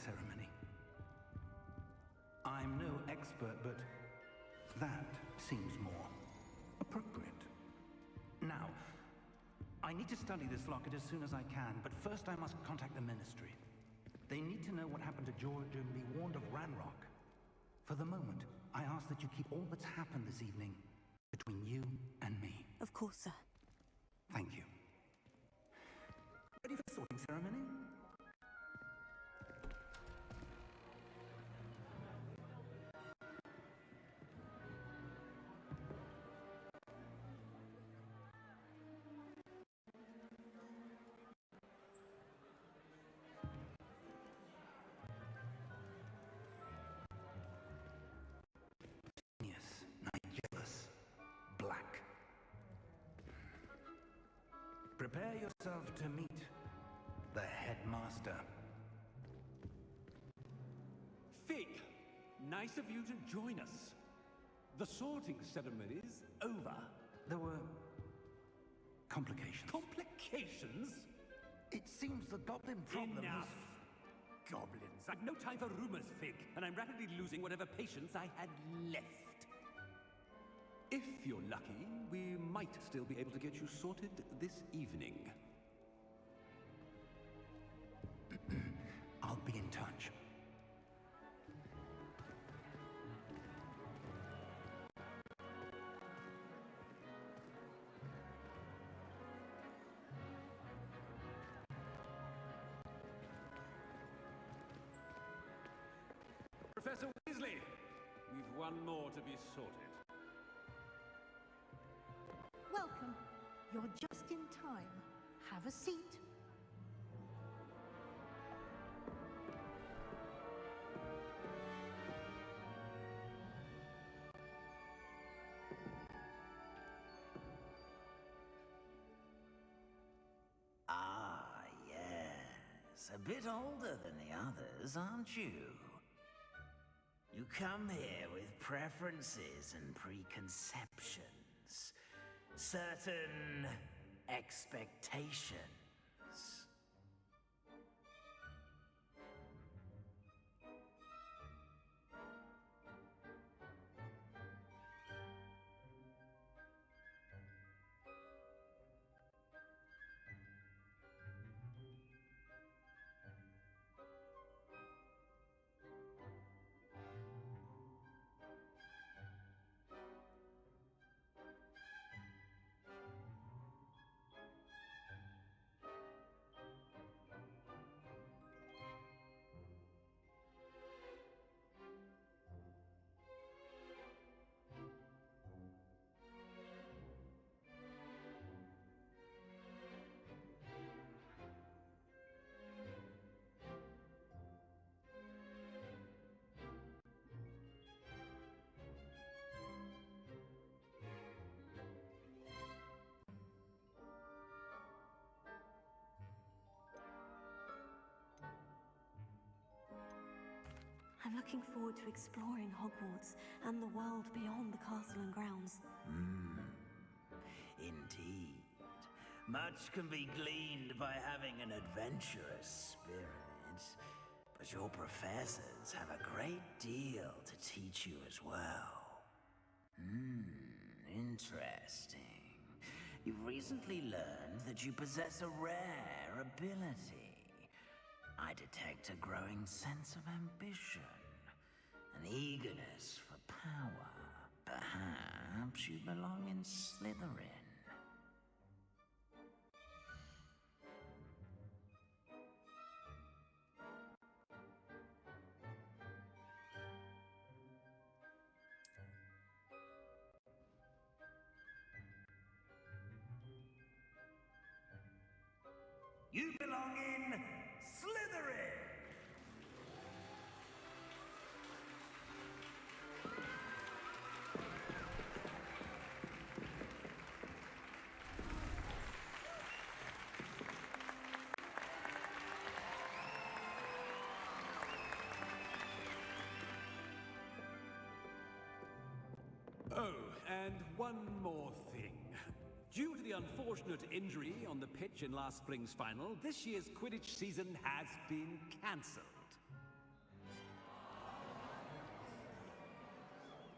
ceremony. I'm no expert, but that seems more appropriate. Now, I need to study this locket as soon as I can, but first I must contact the Ministry. They need to know what happened to George and be warned of Ranrock. For the moment, I ask that you keep all that's happened this evening between you and me. Of course, sir. Thank you. Ready for the sorting ceremony? Yes, Nigellus. Black. Prepare yourself to meet the headmaster. Fig, nice of you to join us. The sorting ceremony's over. There were complications. Complications? It seems the goblin problem Enough! Goblins. I've no time for rumors, Fig, and I'm rapidly losing whatever patience I had left. If you're lucky, we might still be able to get you sorted this evening. I'll be in touch. Professor Weasley, we've one more to be sorted. Welcome. You're just in time. Have a seat. Ah, yes. A bit older than the others, aren't you? You come here with preferences and preconceptions. Certain expectations. I'm looking forward to exploring Hogwarts and the world beyond the castle and grounds. Indeed. Much can be gleaned by having an adventurous spirit. But your professors have a great deal to teach you as well. Interesting. You've recently learned that you possess a rare ability. I detect a growing sense of ambition, an eagerness for power. Perhaps you belong in Slytherin. You belong in Slytherin! Oh, and one more thing. Due to the unfortunate injury on the pitch in last spring's final, this year's Quidditch season has been cancelled.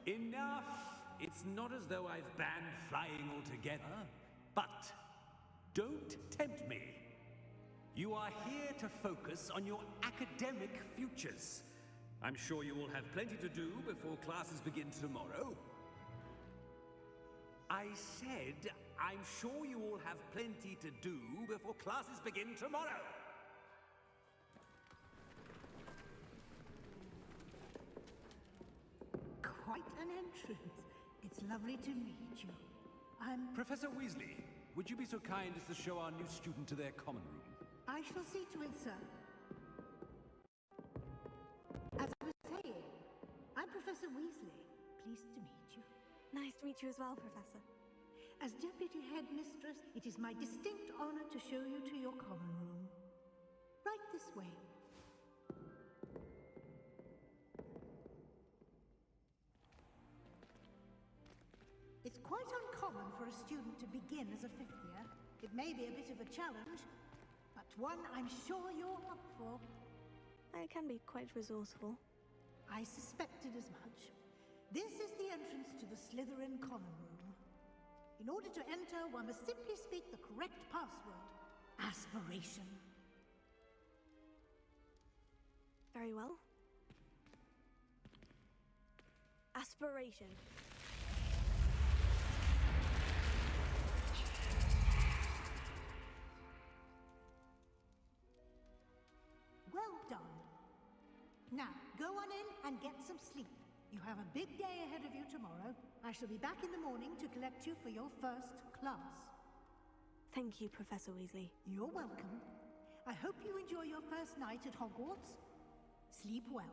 Enough! It's not as though I've banned flying altogether, but don't tempt me. You are here to focus on your academic futures. I'm sure you will have plenty to do before classes begin tomorrow. I said, I'm sure you all have plenty to do before classes begin tomorrow. Quite an entrance. It's lovely to meet you. Professor Weasley, would you be so kind as to show our new student to their common room? I shall see to it, sir. As I was saying, I'm Professor Weasley. Pleased to meet you. Nice to meet you as well, Professor. As Deputy Headmistress, it is my distinct honor to show you to your common room. Right this way. It's quite uncommon for a student to begin as a fifth year. It may be a bit of a challenge, but one I'm sure you're up for. I can be quite resourceful. I suspected as much. This is the entrance to the Slytherin common room. In order to enter, one must simply speak the correct password. Aspiration. Very well. Aspiration. Well done. Now, go on in and get some sleep. You have a big day ahead of you tomorrow. I shall be back in the morning to collect you for your first class. Thank you, Professor Weasley. You're welcome. I hope you enjoy your first night at Hogwarts. Sleep well.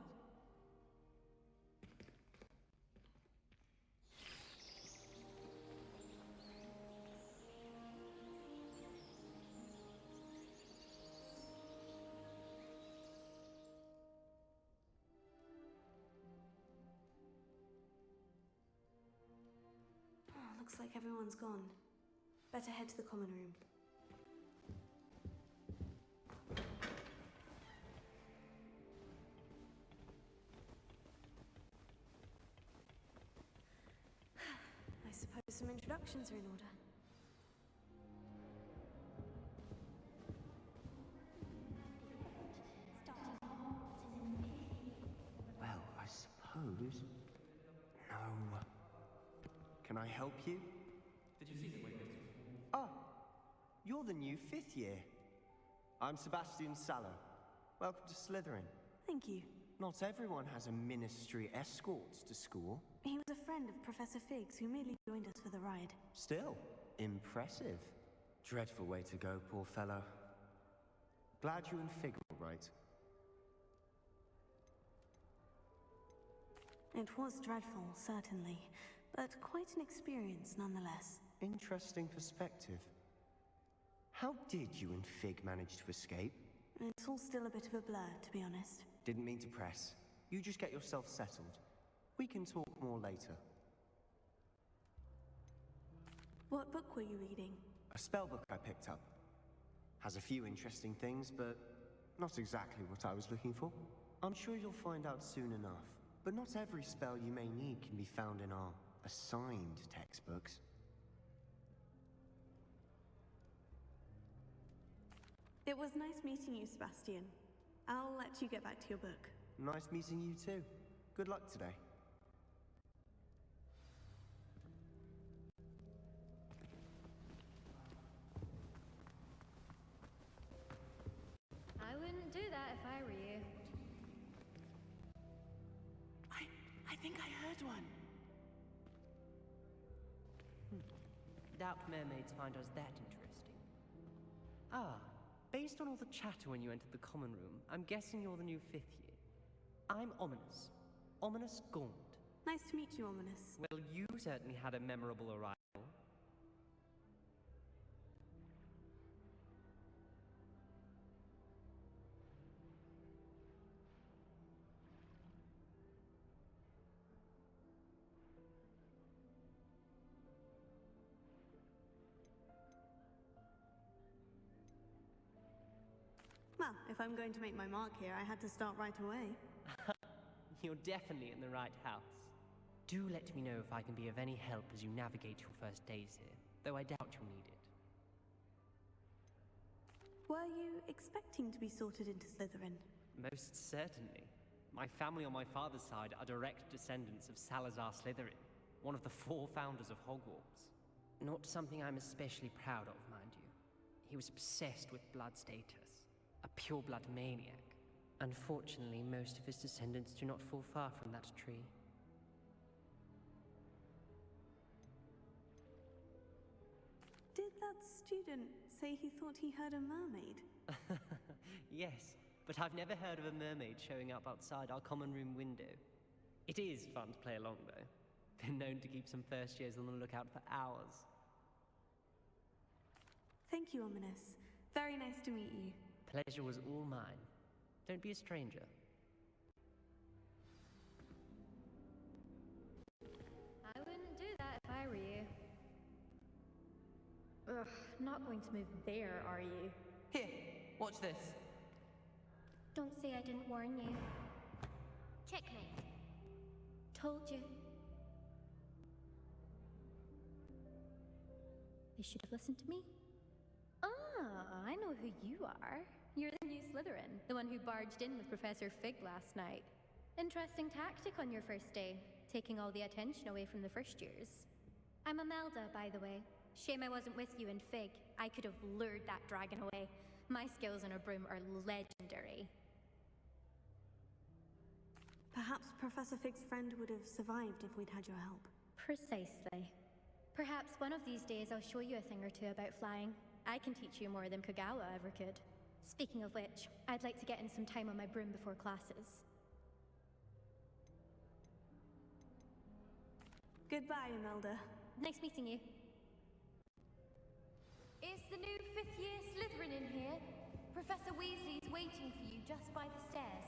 Looks like everyone's gone. Better head to the common room. I suppose some introductions are in order. Well, I suppose... No. Can I help you? Did you see the way this was? Oh, you're the new fifth year. I'm Sebastian Sallow. Welcome to Slytherin. Thank you. Not everyone has a ministry escort to school. He was a friend of Professor Fig's who merely joined us for the ride. Still, impressive. Dreadful way to go, poor fellow. Glad you and Fig were right. It was dreadful, certainly, but quite an experience nonetheless. Interesting perspective. How did you and Fig manage to escape? It's all still a bit of a blur, to be honest. Didn't mean to press. You just get yourself settled. We can talk more later. What book were you reading? A spellbook I picked up. Has a few interesting things, but not exactly what I was looking for. I'm sure you'll find out soon enough. But not every spell you may need can be found in our assigned textbooks. It was nice meeting you, Sebastian. I'll let you get back to your book. Nice meeting you too. Good luck today. I wouldn't do that if I were you. I think I heard one. Doubt mermaids find us that interesting. Ah, based on all the chatter when you entered the common room, I'm guessing you're the new fifth year. I'm Ominous. Ominous Gaunt. Nice to meet you, Ominous. Well, you certainly had a memorable arrival. Well, if I'm going to make my mark here, I had to start right away. You're definitely in the right house. Do let me know if I can be of any help as you navigate your first days here, though I doubt you'll need it. Were you expecting to be sorted into Slytherin? Most certainly. My family on my father's side are direct descendants of Salazar Slytherin, one of the 4 founders of Hogwarts. Not something I'm especially proud of, mind you. He was obsessed with blood status, a pure-blood maniac. Unfortunately, most of his descendants do not fall far from that tree. Did that student say he thought he heard a mermaid? Yes, but I've never heard of a mermaid showing up outside our common room window. It is fun to play along, though. Been known to keep some first years on the lookout for hours. Thank you, Ominous. Very nice to meet you. Pleasure was all mine. Don't be a stranger. I wouldn't do that if I were you. Ugh, not going to move there, are you? Here, watch this. Don't say I didn't warn you. Checkmate. Told you. They should have listened to me. Ah, I know who you are. You're the new Slytherin, the one who barged in with Professor Fig last night. Interesting tactic on your first day, taking all the attention away from the first years. I'm Imelda, by the way. Shame I wasn't with you in Fig. I could have lured that dragon away. My skills on a broom are legendary. Perhaps Professor Fig's friend would have survived if we'd had your help. Precisely. Perhaps one of these days I'll show you a thing or two about flying. I can teach you more than Kagawa ever could. Speaking of which, I'd like to get in some time on my broom before classes. Goodbye, Imelda. Nice meeting you. Is the new 5th year Slytherin in here? Professor Weasley's waiting for you just by the stairs.